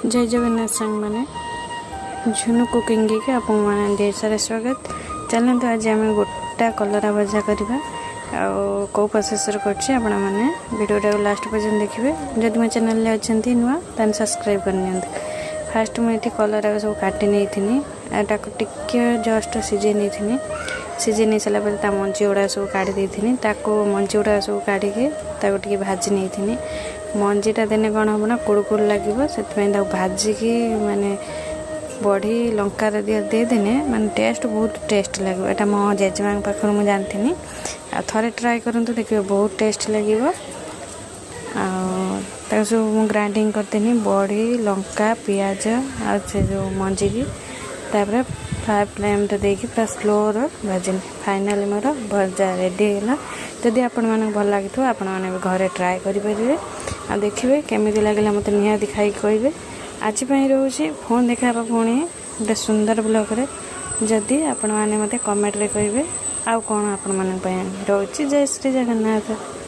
जय जगन्नाथ संग मैंने झुनु कुकिंग के आपन मैंने ढेर सारा स्वागत। चलते आज आम गोटा कलरा भजा करवा कौ प्रोसेस करटे लास्ट पर्यटन देखिए। जदि मो चैनल अच्छा नुआ तो सब्सक्राइब करनी। फास्ट मुझे कलरा सब काटी नहीं थी टिके जस्ट सीझे नहीं थी। सीझे नहीं सारापर मंजी गुड़ा सब काढ़ी थी मंजी गुड़ा सब काढ़ी भाजी नहीं थी। मंजीटा देने कौन हम ना कुड़ लगे से भाजिकी माने बड़ी लंका देदेने माने टेस्ट बहुत टेस्ट लगे। यहाँ मो जेजेमा पाखर मुझे जानती थे ट्राए करूँ देखिए बहुत टेस्ट लगे। सब ग्राइंडिंग करती बड़ी लंका पियाज आ जो मंजी की तापर फ्राए फ्लेम देकी पूरा स्लो भाजनी। फाइनाली मोर भजा रेडी है। जदि आपण मानक भल लगी आपण मैंने घरे ट्राए करेंगे आ देखिए केमी लगे मत निहाती खाई कहे। आज रोचे फोन देखा पुणी गोटे सुंदर ब्लॉग जदि आपण मैंने मत कमेंट रे कहे आउ कौन आपण मान रोचे। जय श्री जगन्नाथ।